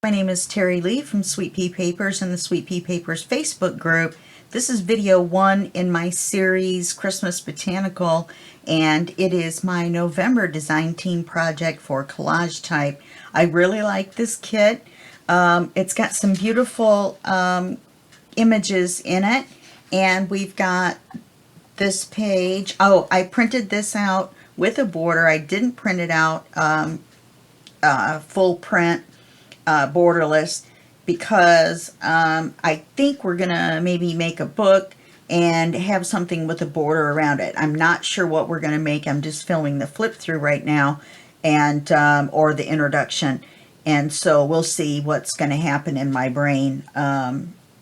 My name is Terry Lee from Sweet Pea Papers and the Sweet Pea Papers Facebook group. This is video 1 in my series Christmas Botanical, and it is my November design team project for CollageType. I really like this kit. It's got some beautiful images in it, and we've got this page. Oh, I printed this out with a border. I didn't print it out full print, borderless, because I think we're gonna maybe make a book and have something with a border around it. I'm not sure what we're gonna make. I'm just filming the flip through right now, and or the introduction, and so we'll see what's gonna happen in my brain.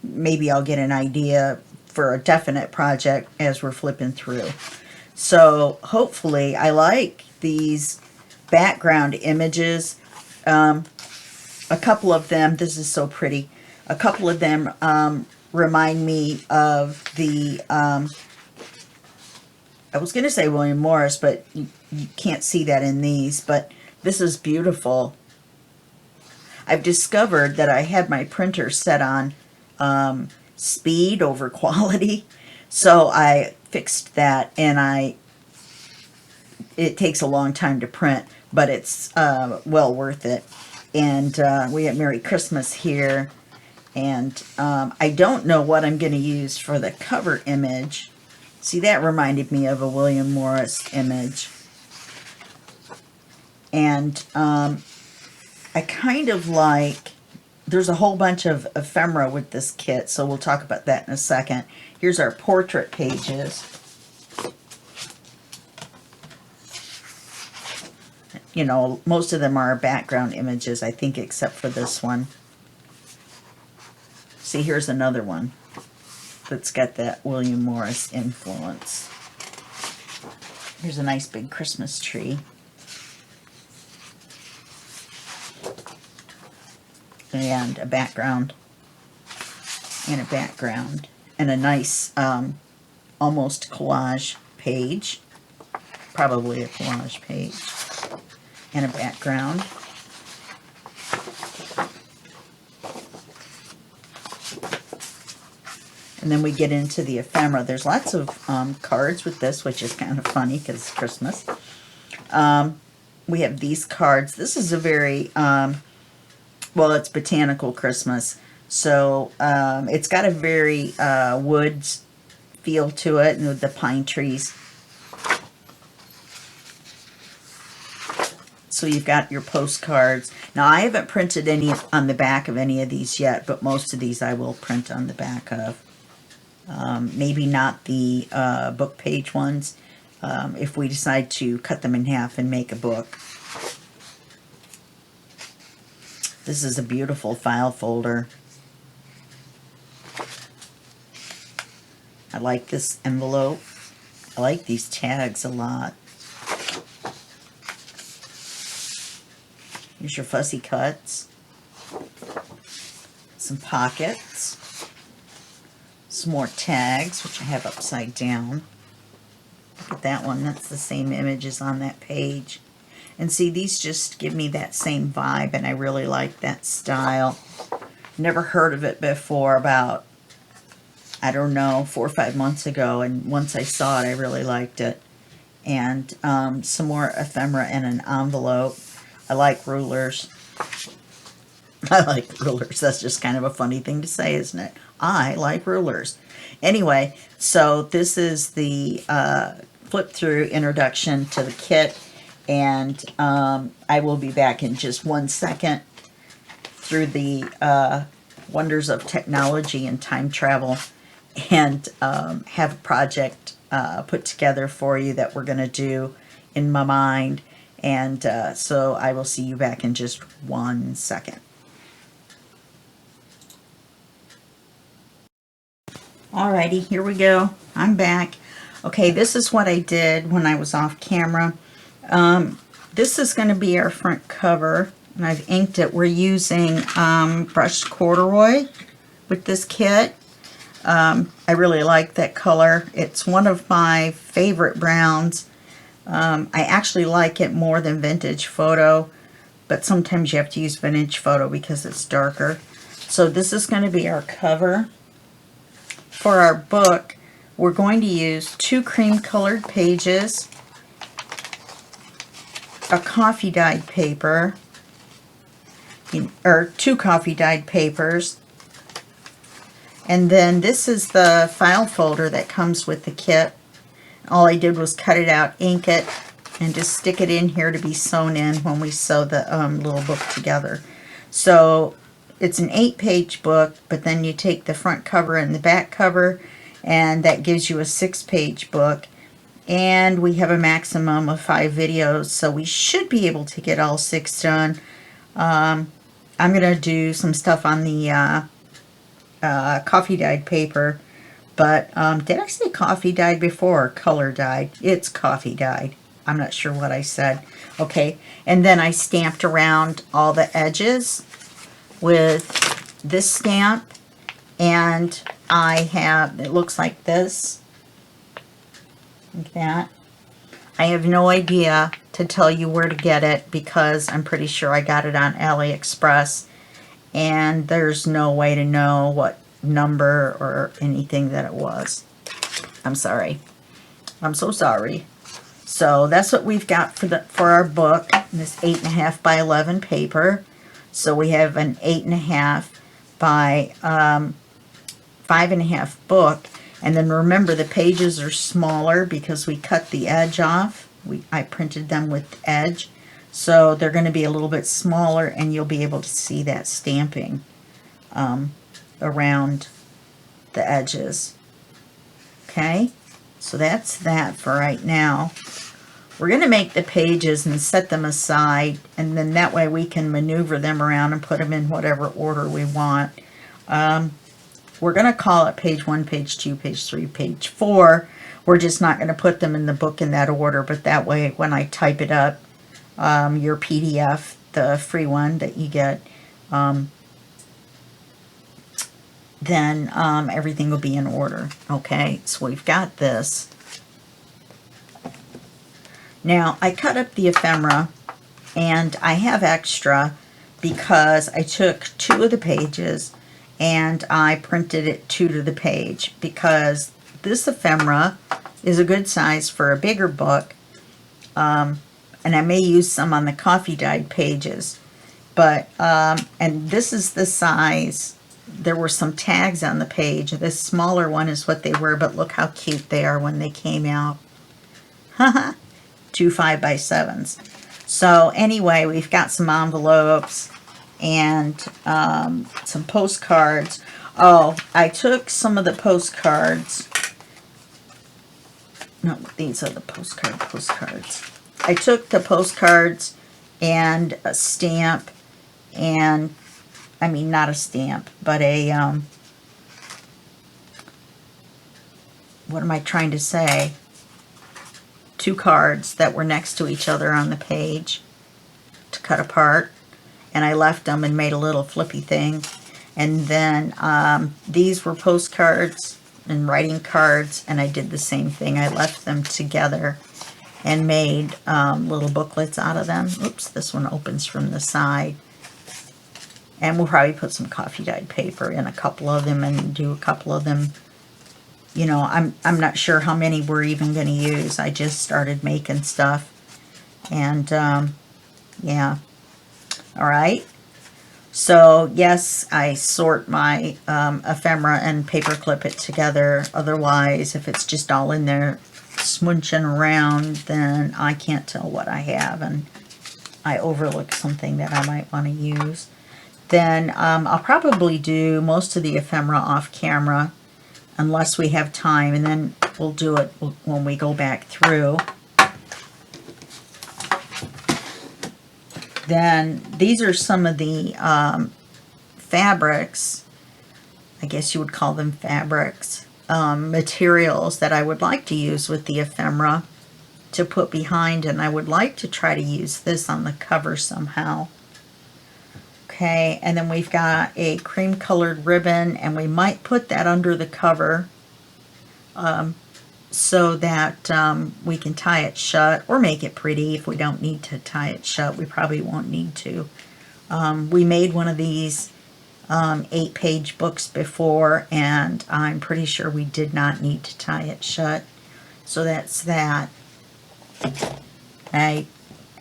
Maybe I'll get an idea for a definite project as we're flipping through. So hopefully, I like these background images. A couple of them, this is so pretty, a couple of them remind me of the, I was going to say William Morris, but you can't see that in these, but this is beautiful. I've discovered that I had my printer set on speed over quality, so I fixed that, and it takes a long time to print, but it's well worth it. And we have Merry Christmas here, and I don't know what I'm going to use for the cover image. See, that reminded me of a William Morris image. And I kind of like, there's a whole bunch of ephemera with this kit, so we'll talk about that in a second. Here's our portrait pages. You know, most of them are background images, I think, except for this one. See, here's another one that's got that William Morris influence. Here's a nice big Christmas tree. And a background. And a background. And a nice, almost collage page. Probably a collage page. And a background. And then we get into the ephemera. There's lots of cards with this, which is kind of funny because it's Christmas. We have these cards. This is a very, well, it's Botanical Christmas. So it's got a very woods feel to it, and with the pine trees. So you've got your postcards. Now, I haven't printed any on the back of any of these yet, but most of these I will print on the back of. Maybe not the book page ones, if we decide to cut them in half and make a book. This is a beautiful file folder. I like this envelope. I like these tags a lot. Here's your fussy cuts, some pockets, some more tags, which I have upside down. Look at that one, that's the same images on that page. And see, these just give me that same vibe, and I really like that style. Never heard of it before, about, I don't know, 4 or 5 months ago, and once I saw it, I really liked it. And some more ephemera in an envelope. I like rulers. I like rulers. That's just kind of a funny thing to say, isn't it? I like rulers. Anyway, so this is the flip-through introduction to the kit, and I will be back in just 1 second through the wonders of technology and time travel, and have a project put together for you that we're going to do in my mind. And so I will see you back in just 1 second. Alrighty, here we go. I'm back. Okay, this is what I did when I was off camera. This is going to be our front cover, and I've inked it. We're using brushed corduroy with this kit. I really like that color. It's one of my favorite browns. I actually like it more than Vintage Photo. but sometimes you have to use vintage photo because it's darker. So this is going to be our cover. For our book, we're going to use 2 cream colored pages, a coffee dyed paper, or 2 coffee dyed papers, and then this is the file folder that comes with the kit. All I did was cut it out, ink it, and just stick it in here to be sewn in when we sew the little book together. So it's an 8-page book, but then you take the front cover and the back cover, and that gives you a 6-page book. And we have a maximum of 5 videos, so we should be able to get all 6 done. I'm going to do some stuff on the coffee dyed paper, but did I say coffee dyed before or color dyed? It's coffee dyed. I'm not sure what I said. Okay, and then I stamped around all the edges with this stamp, and I have, it looks like this, like that. I have no idea to tell you where to get it because I'm pretty sure I got it on AliExpress, and there's no way to know what number or anything that it was. I'm sorry. I'm so sorry. So that's what we've got for our book, this 8.5 by 11 paper. So we have an 8.5 by 5.5 book, and then remember the pages are smaller because we cut the edge off. I printed them with edge, so they're going to be a little bit smaller, and you'll be able to see that stamping around the edges. Okay, so that's that for right now. We're going to make the pages and set them aside, and then that way we can maneuver them around and put them in whatever order we want. We're going to call it page 1, page 2, page 3, page 4. We're just not going to put them in the book in that order, but that way when I type it up, your PDF, the free one that you get, then everything will be in order. Okay, so we've got this. Now, I cut up the ephemera, and I have extra because I took 2 of the pages and I printed it 2 to the page, because this ephemera is a good size for a bigger book, and I may use some on the coffee dyed pages, but and this is the size. There were some tags on the page. This smaller one is what they were, but look how cute they are when they came out. Haha. 2 5 by 7s. So anyway, we've got some envelopes and some postcards. Oh, I took some of the postcards. No, these are the postcards. I took the postcards and a stamp, and I mean not a stamp, but a what am I trying to say? 2 cards that were next to each other on the page to cut apart, and I left them and made a little flippy thing. And then these were postcards and writing cards, and I did the same thing. I left them together and made little booklets out of them. Oops, this one opens from the side. And we'll probably put some coffee dyed paper in a couple of them and do a couple of them. You know, I'm not sure how many we're even going to use. I just started making stuff. And, yeah. All right. So, yes, I sort my ephemera and paperclip it together. Otherwise, if it's just all in there smooching around, then I can't tell what I have. And I overlook something that I might want to use. Then I'll probably do most of the ephemera off camera, unless we have time, and then we'll do it when we go back through. Then these are some of the fabrics, I guess you would call them fabrics, materials that I would like to use with the ephemera to put behind, and I would like to try to use this on the cover somehow. Okay, and then we've got a cream colored ribbon, and we might put that under the cover. so that we can tie it shut or make it pretty. If we don't need to tie it shut, we probably won't need to. We made one of these 8-page books before, and I'm pretty sure we did not need to tie it shut. So that's that. I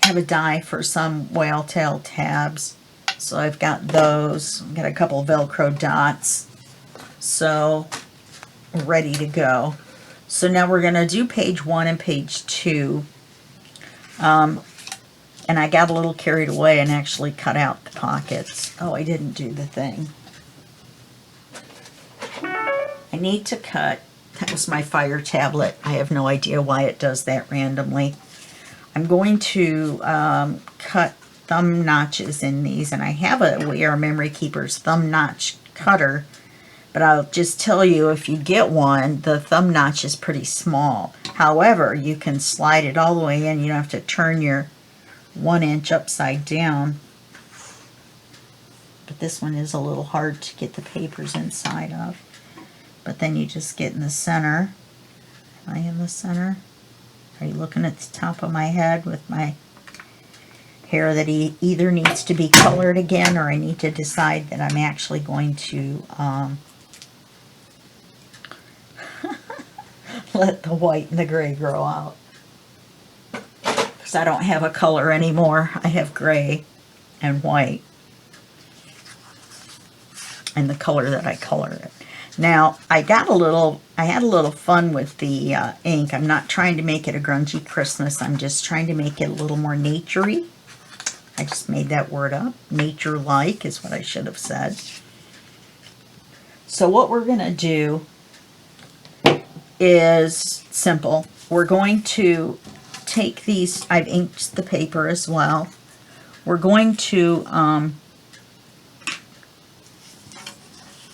have a die for some whale tail tabs, so I've got those. I've got a couple of Velcro dots, so we're ready to go. So now we're going to do page 1 and page 2. And I got a little carried away and actually cut out the pockets. Oh, I didn't do the thing. I need to cut. That was my fire tablet. I have no idea why it does that randomly. I'm going to cut thumb notches in these, and I have a We Are Memory Keepers thumb notch cutter, but I'll just tell you, if you get one, the thumb notch is pretty small. However, you can slide it all the way in. You don't have to turn your 1 inch upside down. But this one is a little hard to get the papers inside of. But then you just get in the center. Am I in the center? Are you looking at the top of my head with my hair that either needs to be colored again, or I need to decide that I'm actually going to let the white and the gray grow out. Because I don't have a color anymore. I have gray and white. And the color that I color it. Now, I had a little fun with the ink. I'm not trying to make it a grungy Christmas. I'm just trying to make it a little more nature-y. I just made that word up. Nature-like is what I should have said. So what we're going to do is simple. We're going to take these, I've inked the paper as well. We're going to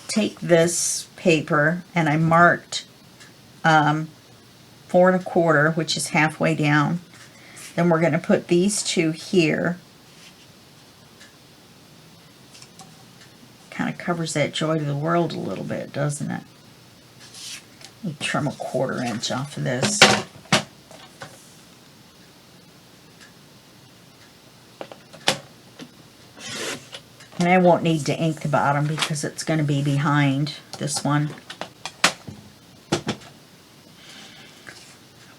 take this paper, and I marked 4 1/4, which is halfway down. Then we're going to put these two here. Kind of covers that Joy to the World a little bit, doesn't it? Let me trim a 1/4 inch off of this. And I won't need to ink the bottom because it's going to be behind this one.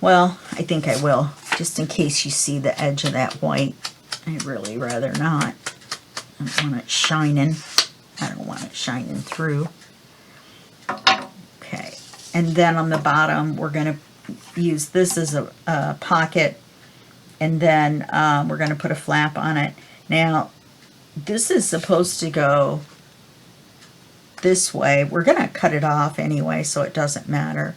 Well, I think I will, just in case you see the edge of that white. I'd really rather not. I don't want it shining. I don't want it shining through. Okay, and then on the bottom, we're going to use this as a pocket, and then we're going to put a flap on it. Now, this is supposed to go this way. We're going to cut it off anyway, so it doesn't matter.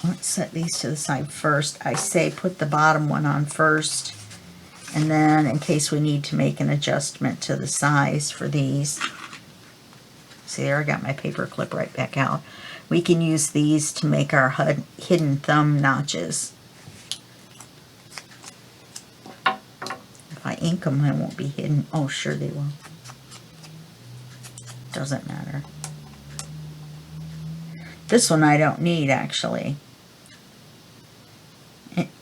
Let's set these to the side first. I say put the bottom one on first, and then in case we need to make an adjustment to the size for these. See there, I got my paper clip right back out. We can use these to make our hidden thumb notches. If I ink them, they won't be hidden. Oh, sure they will. Doesn't matter. This one I don't need, actually.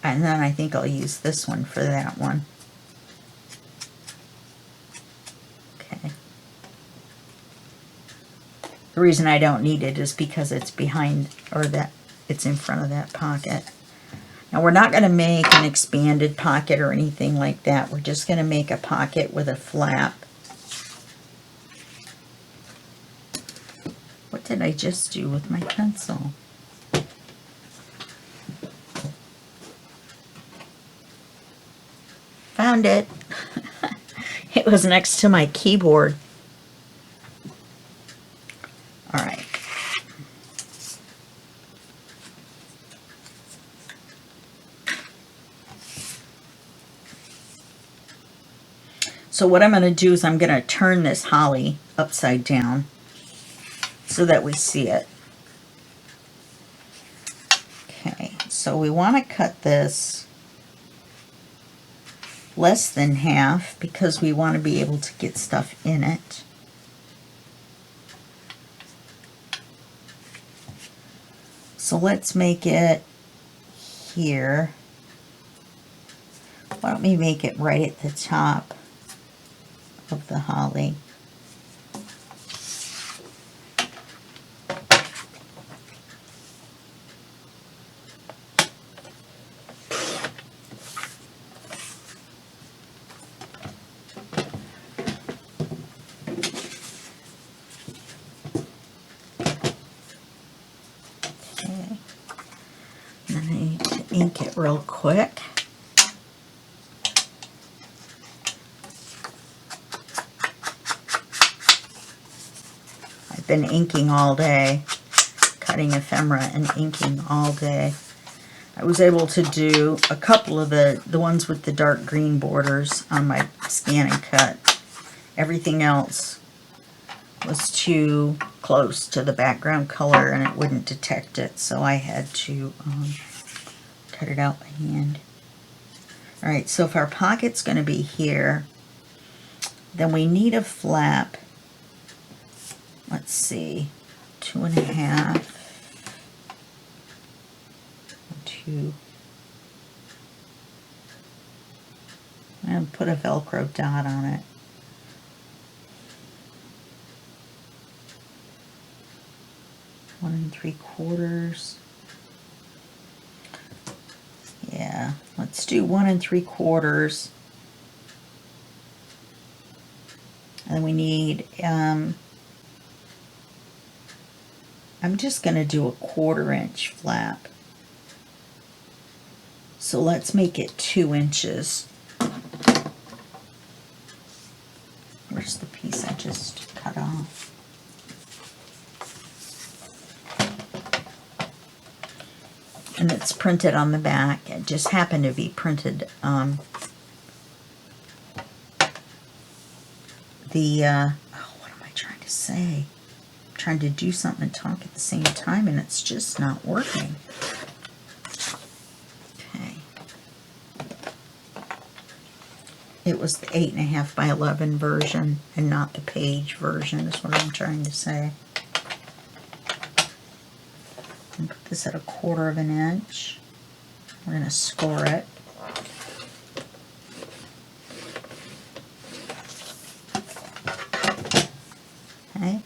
And then I think I'll use this one for that one. Okay. The reason I don't need it is because it's behind, or that it's in front of that pocket. Now, we're not going to make an expanded pocket or anything like that. We're just going to make a pocket with a flap. What did I just do with my pencil? Found it. It was next to my keyboard. All right. So what I'm going to do is I'm going to turn this holly upside down so that we see it. Okay, so we want to cut this less than half because we want to be able to get stuff in it. So let's make it here. Why don't we make it right at the top of the holly? Ink it real quick. I've been inking all day, cutting ephemera and inking all day. I was able to do a couple of the ones with the dark green borders on my scan and cut. Everything else was too close to the background color and it wouldn't detect it, so I had to cut it out by hand. Alright, so if our pocket's going to be here, then we need a flap. Let's see, 2.5, 2. And put a Velcro dot on it. One 3/4. Yeah, let's do 1 3/4. And we need, I'm just going to do a 1/4 inch flap. So let's make it 2 inches. Where's the piece I just cut off? And it's printed on the back. It just happened to be printed oh, what am I trying to say? I'm trying to do something and talk at the same time, and it's just not working. Okay. It was the 8.5 by 11 version and not the page version is what I'm trying to say. Put this at 1/4 inch. We're going to score it. Okay,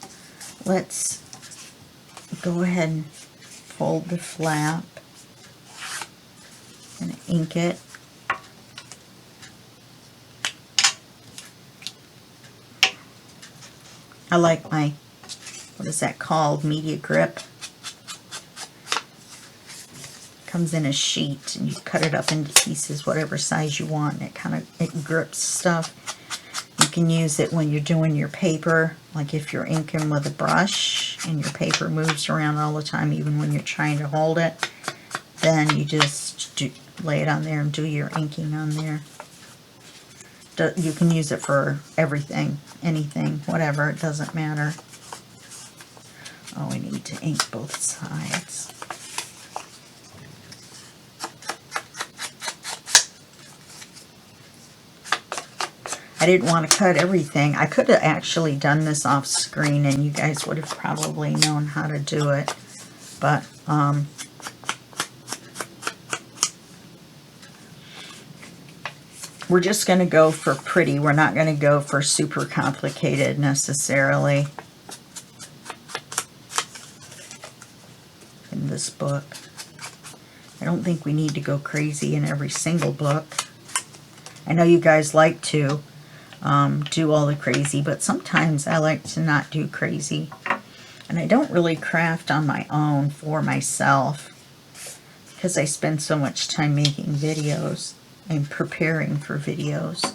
let's go ahead and fold the flap and ink it. I like my, what is that called, media grip. Comes in a sheet and you cut it up into pieces whatever size you want, and it grips stuff. You can use it when you're doing your paper, like if you're inking with a brush and your paper moves around all the time even when you're trying to hold it, then you just lay it on there and do your inking on there. You can use it for everything, anything, whatever, it doesn't matter. Oh, we need to ink both sides. I didn't want to cut everything. I could have actually done this off screen and you guys would have probably known how to do it. But, we're just going to go for pretty. We're not going to go for super complicated necessarily in this book. I don't think we need to go crazy in every single book. I know you guys like to do all the crazy, but sometimes I like to not do crazy. And I don't really craft on my own for myself because I spend so much time making videos and preparing for videos.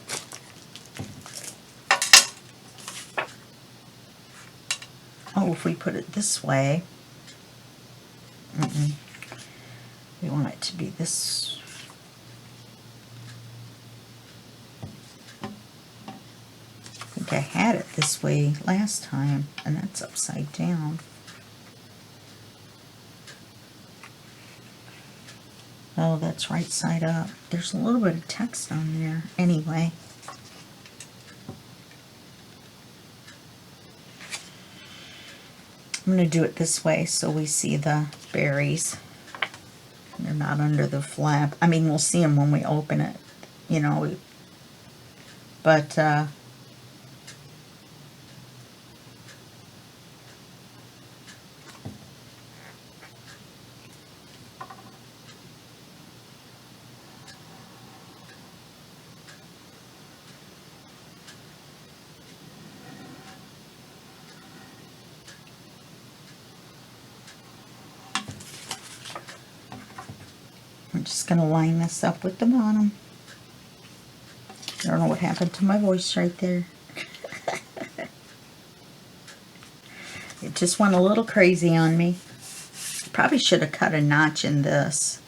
Oh, if we put it this way, we want it to be this. I think I had it this way last time, and that's upside down. Oh, that's right side up. There's a little bit of text on there. Anyway. I'm going to do it this way so we see the berries. They're not under the flap. I mean, we'll see them when we open it, you know, but I'm just going to line this up with the bottom. I don't know what happened to my voice right there. It just went a little crazy on me. Probably should have cut a notch in this.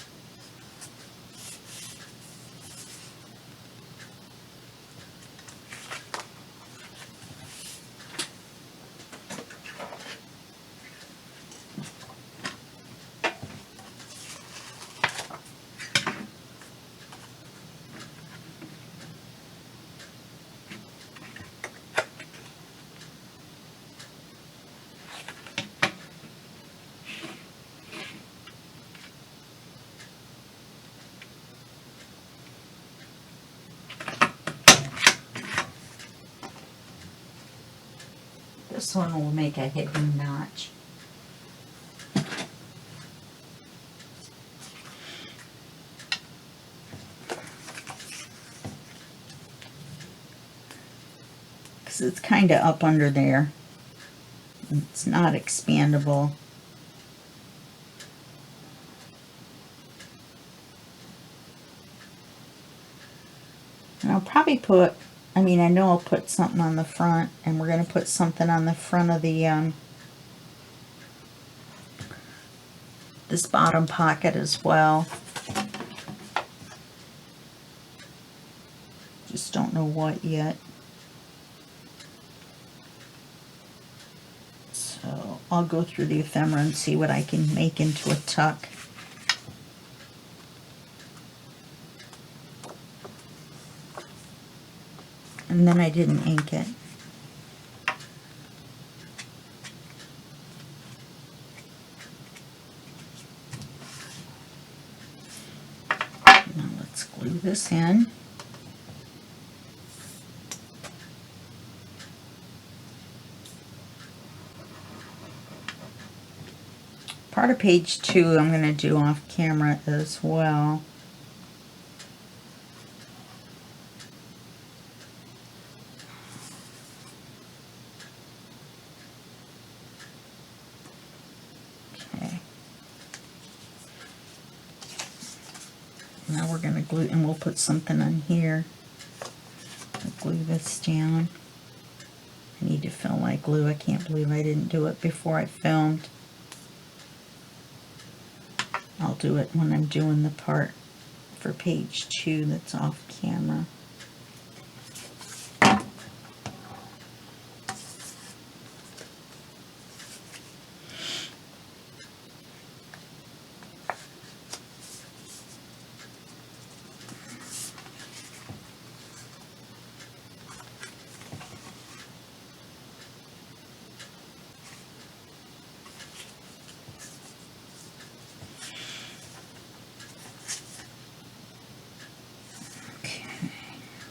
This one will make a hidden notch. Because it's kind of up under there. It's not expandable. And I'll probably put, I mean, I know I'll put something on the front, and we're going to put something on the front of the this bottom pocket as well. Just don't know what yet. So I'll go through the ephemera and see what I can make into a tuck. And then I didn't ink it. Now let's glue this in. Part of page 2 I'm going to do off camera as well. Now we're going to glue, and we'll put something on here. I'll glue this down. I need to film my glue. I can't believe I didn't do it before I filmed. I'll do it when I'm doing the part for page 2 that's off camera.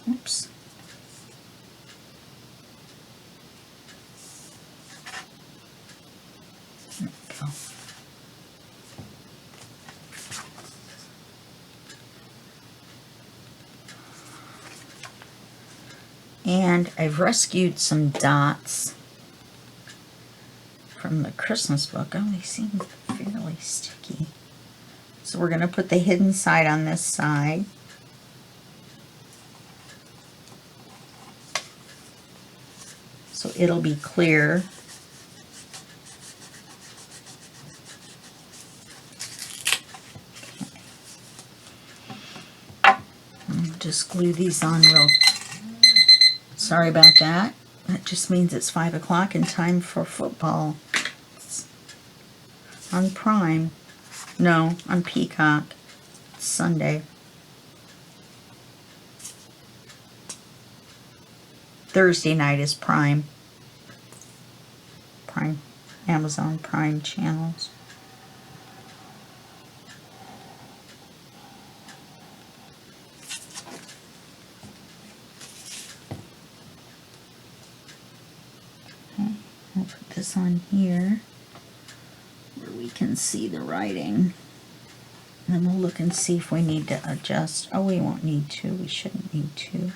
Oops. There we go. And I've rescued some dots from the Christmas book. Oh, they seem fairly sticky. So we're going to put the hidden side on this side. So it'll be clear. Just glue these on real. Sorry about that. That just means it's 5 o'clock and time for football. It's on Prime. No, on Peacock. It's Sunday. Thursday night is Prime. Amazon Prime channels. this on here where we can see the writing. And then we'll look and see if we need to adjust. Oh, we won't need to. We shouldn't need to.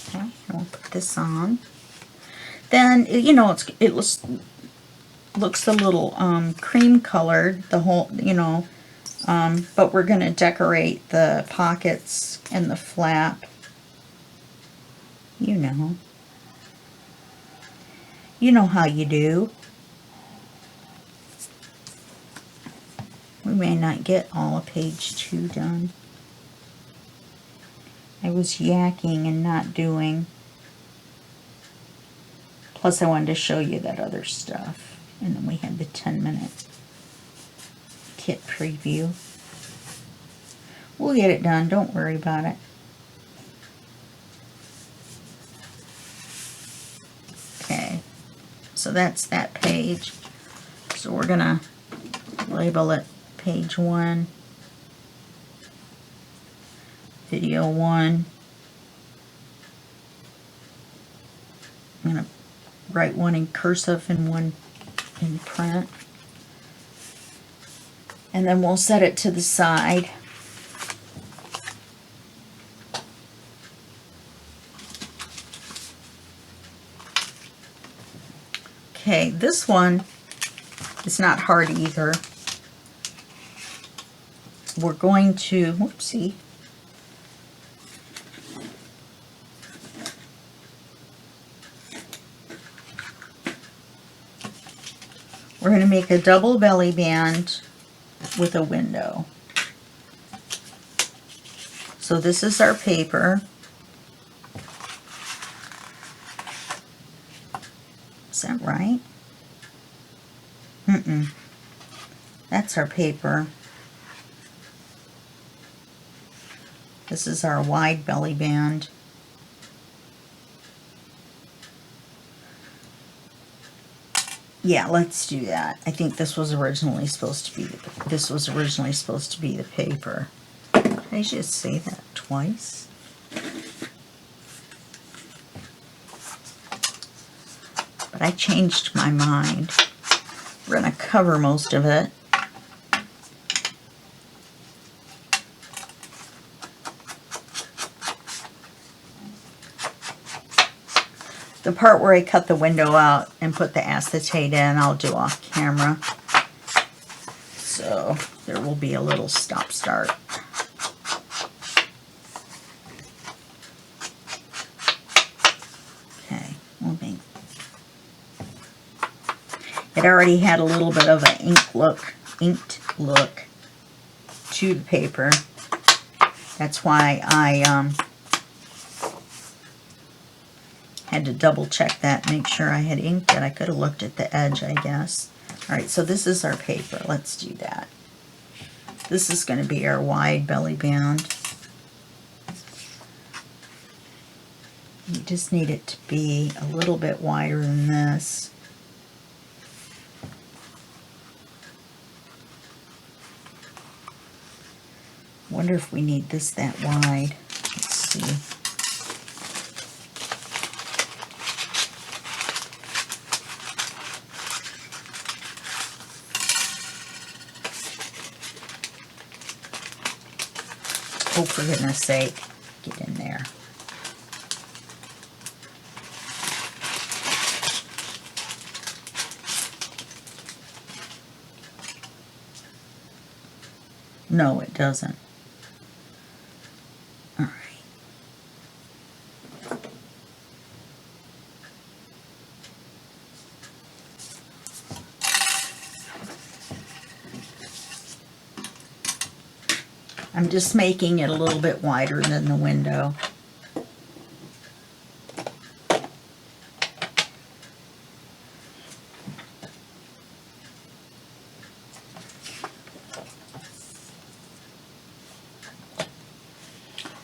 Okay, and we'll put this on. Then, you know, it looks a little cream colored, the whole, you know, but we're going to decorate the pockets and the flap. You know. You know how you do. We may not get all of page 2 done. I was yakking and not doing. Plus I wanted to show you that other stuff. And then we had the 10-minute kit preview. We'll get it done, don't worry about it. Okay, so that's that page. So we're gonna label it page 1, video 1. I'm gonna write one in cursive and one in print. And then we'll set it to the side. Okay, this one is not hard either. We're going to, whoopsie. We're going to make a double belly band with a window. So this is our paper. Is that right? That's our paper. This is our wide belly band. Yeah, let's do that. I think this was originally supposed to be the paper. Did I just say that twice? But I changed my mind. We're going to cover most of it. The part where I cut the window out and put the acetate in, I'll do off camera. So there will be a little stop-start. Okay, we'll make. It already had a little bit of an inked look to the paper. That's why I had to double check that, make sure I had inked it. I could have looked at the edge, I guess. All right, so this is our paper. Let's do that. This is going to be our wide belly band. You just need it to be a little bit wider than this. Wonder if we need this that wide. Let's see. Oh, for goodness sake, get in there. No, it doesn't. All right. I'm just making it a little bit wider than the window.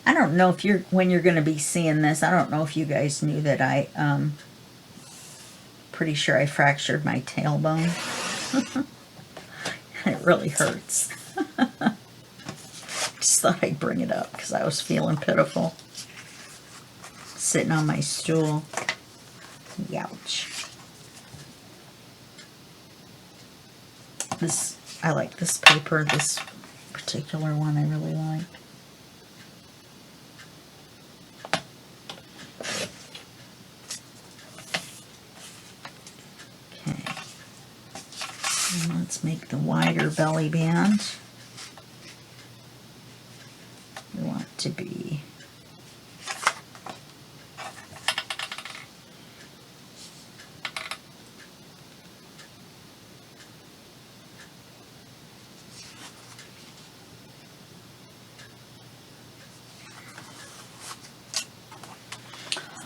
I don't know if when you're going to be seeing this, I don't know if you guys knew that I pretty sure I fractured my tailbone. It really hurts. Just thought I'd bring it up because I was feeling pitiful. Sitting on my stool. Ouch. I like this paper, this particular one I really like. Okay. And let's make the wider belly band. We want it to be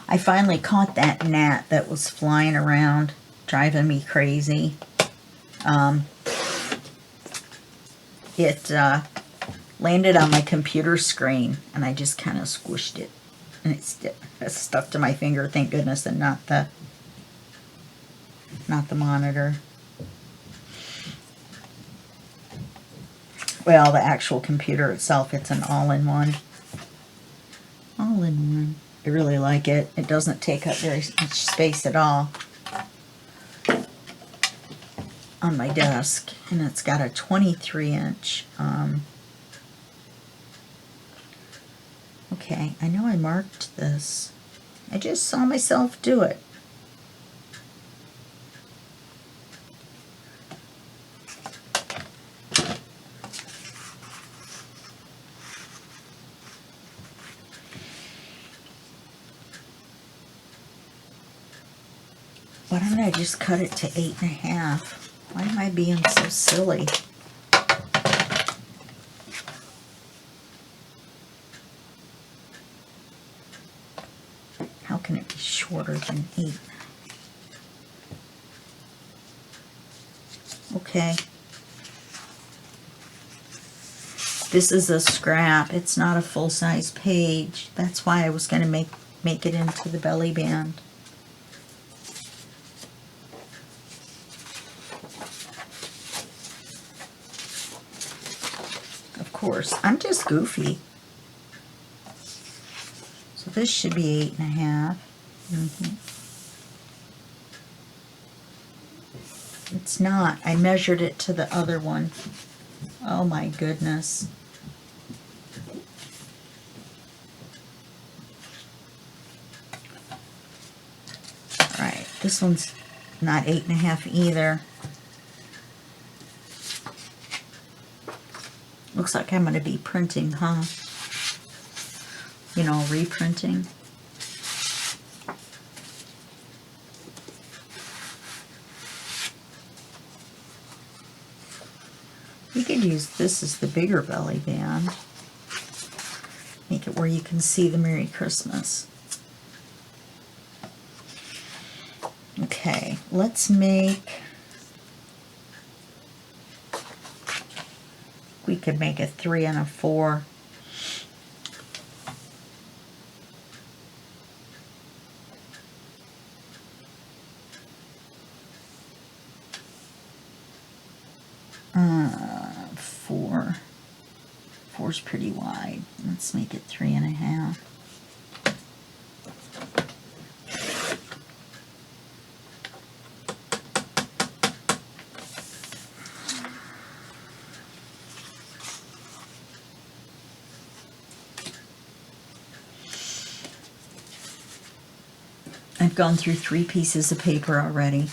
I finally caught that gnat that was flying around, driving me crazy. It landed on my computer screen, and I just kind of squished it. And it stuck to my finger, thank goodness, and not the monitor. Well, the actual computer itself, it's an all-in-one. All-in-one. I really like it. It doesn't take up very much space at all on my desk. And it's got a 23-inch. Okay, I know I marked this. I just saw myself do it. Why don't I just cut it to 8.5? Why am I being so silly? How can it be shorter than 8? Okay. This is a scrap. It's not a full-size page. That's why I was going to make it into the belly band. Of course, I'm just goofy. So this should be 8.5. It's not. I measured it to the other one. Oh my goodness. Alright, this one's not 8.5 either. Looks like I'm going to be printing, huh? You know, reprinting. You could use this as the bigger belly band. Make it where you can see the Merry Christmas. Okay, let's make... We could make a 3 and a 4. Four's pretty wide. Let's make it 3.5. I've gone through 3 pieces of paper already.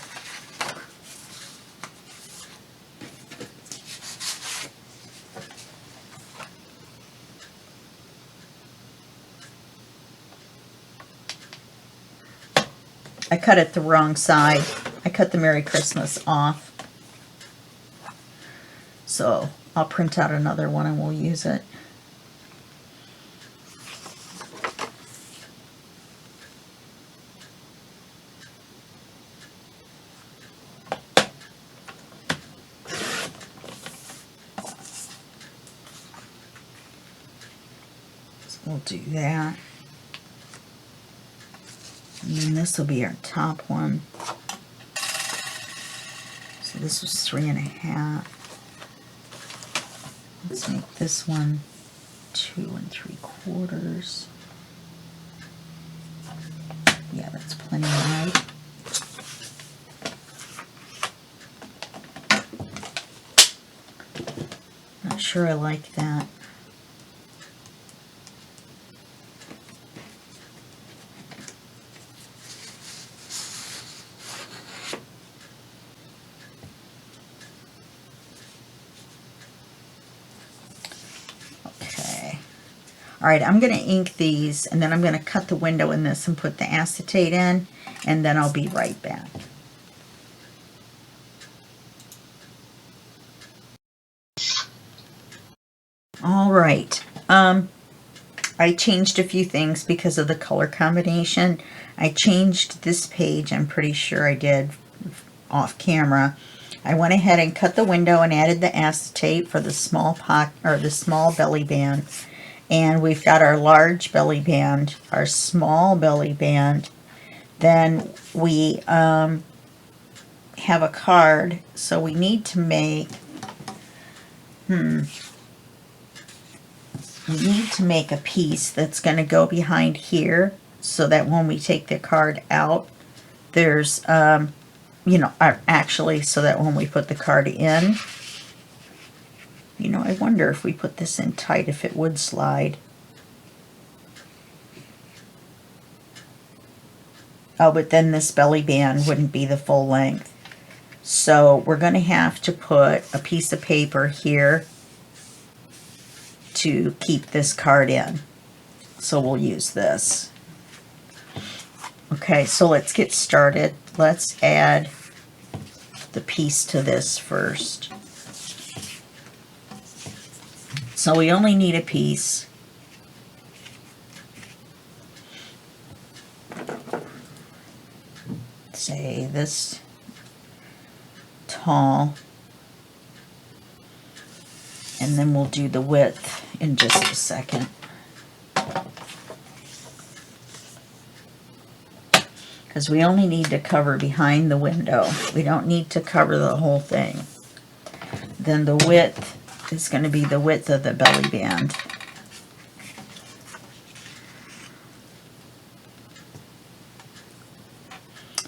I cut it the wrong side. I cut the Merry Christmas off. So I'll print out another one and we'll use it. So we'll do that. And then this will be our top one. this was 3.5. Let's make this one 2 3/4. Yeah, that's plenty wide. Not sure I like that. All right, I'm going to ink these, and then I'm going to cut the window in this and put the acetate in, and then I'll be right back. All right, I changed a few things because of the color combination. I changed this page, I'm pretty sure I did off camera. I went ahead and cut the window and added the acetate for the small the small belly band. And we've got our large belly band, our small belly band. Then we have a card, so we need to make, we need to make a piece that's going to go behind here, so that when we take the card out, there's, you know, actually, so that when we put the card in, you know, I wonder if we put this in tight, if it would slide. Oh, but then this belly band wouldn't be the full length. So we're going to have to put a piece of paper here to keep this card in. So we'll use this. Okay, so let's get started. Let's add the piece to this first. So we only need a piece. Say this tall. And then we'll do the width in just a second. Because we only need to cover behind the window. We don't need to cover the whole thing. Then the width is going to be the width of the belly band.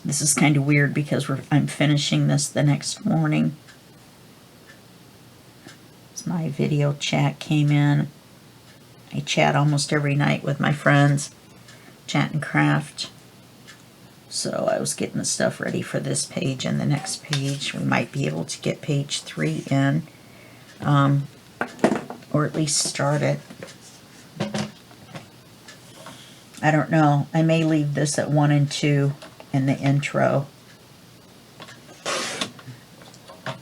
This is kind of weird because I'm finishing this the next morning. As my video chat came in. I chat almost every night with my friends. Chat and craft. So I was getting the stuff ready for this page and the next page. We might be able to get page 3 in. Or at least start it. I don't know. I may leave this at 1 and 2 in the intro.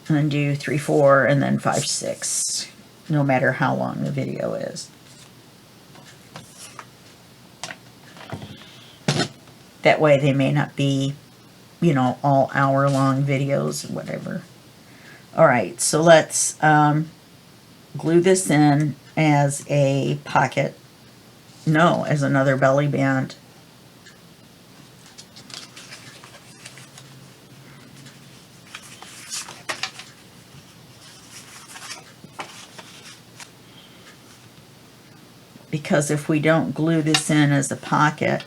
And then do 3, 4, and then 5, 6. No matter how long the video is. That way they may not be, you know, all hour-long videos or whatever. Alright, so let's glue this in as a pocket. No, as another belly band. Because if we don't glue this in as a pocket,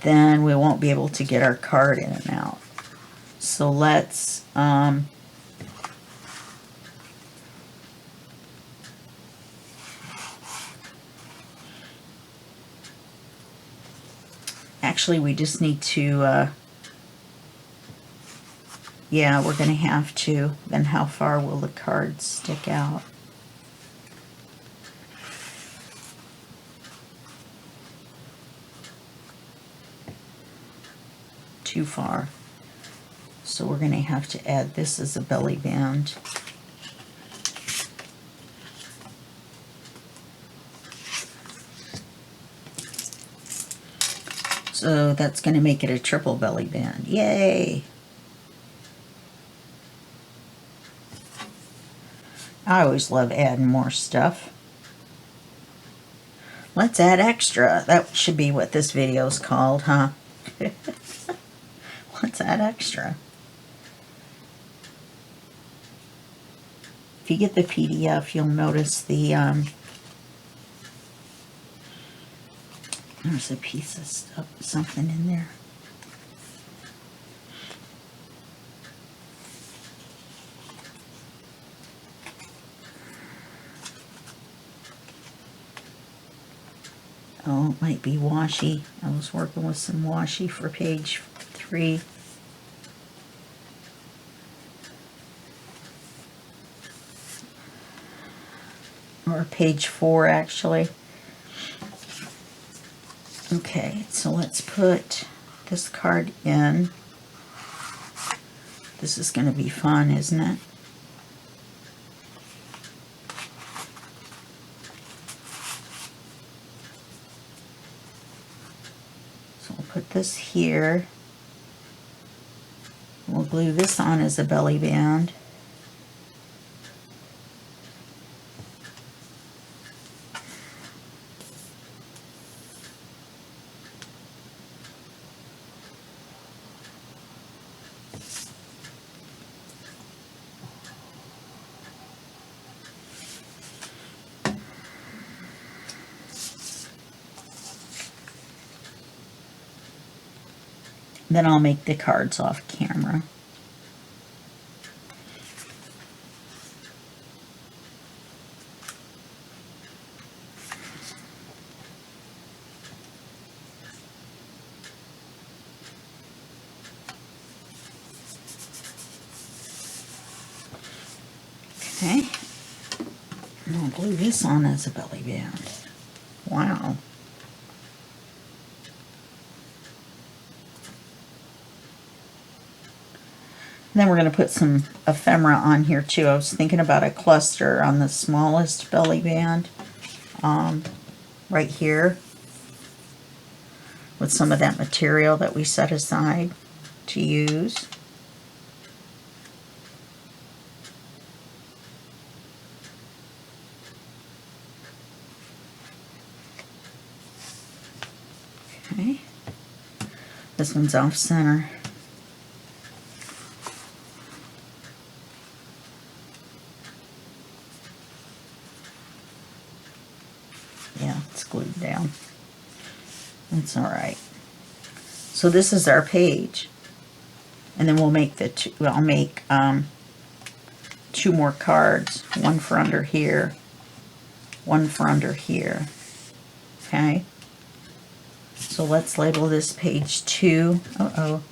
then we won't be able to get our card in and out. So let's actually, we just need to, yeah, we're going to have to. Then how far will the card stick out? Too far. So we're going to have to add this as a belly band. So that's going to make it a triple belly band. Yay! I always love adding more stuff. Let's add extra. That should be what this video is called, huh? Let's add extra. If you get the PDF, you'll notice the, there's a piece of stuff, something in there. Oh, it might be washi. I was working with some washi for page 3. Or page 4, actually. Okay, so let's put this card in. This is going to be fun, isn't it? So we'll put this here. We'll glue this on as a belly band. Then I'll make the cards off camera. Okay. And I'll glue this on as a belly band. Wow. Then we're going to put some ephemera on here too. I was thinking about a cluster on the smallest belly band, right here, with some of that material that we set aside to use. Okay, this one's off center. Yeah, it's glued down. That's all right. So this is our page, and then we'll make the two, I'll make 2 more cards, one for under here, one for under here. Okay. So let's label this page 2. Uh-oh.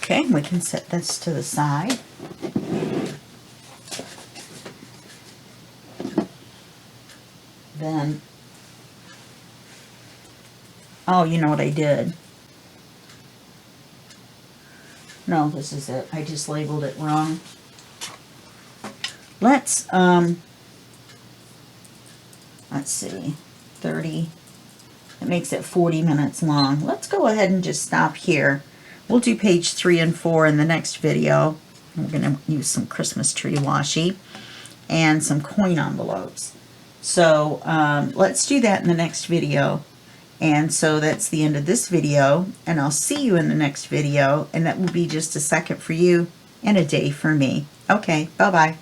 Okay, we can set this to the side. Then, oh, you know what I did? No, this is it. I just labeled it wrong. Let's see, 30. It makes it 40 minutes long. Let's go ahead and just stop here. We'll do page 3 and 4 in the next video. We're going to use some Christmas tree washi and some coin envelopes. So let's do that in the next video. And so that's the end of this video, and I'll see you in the next video, and that will be just a second for you and a day for me. Okay, bye-bye.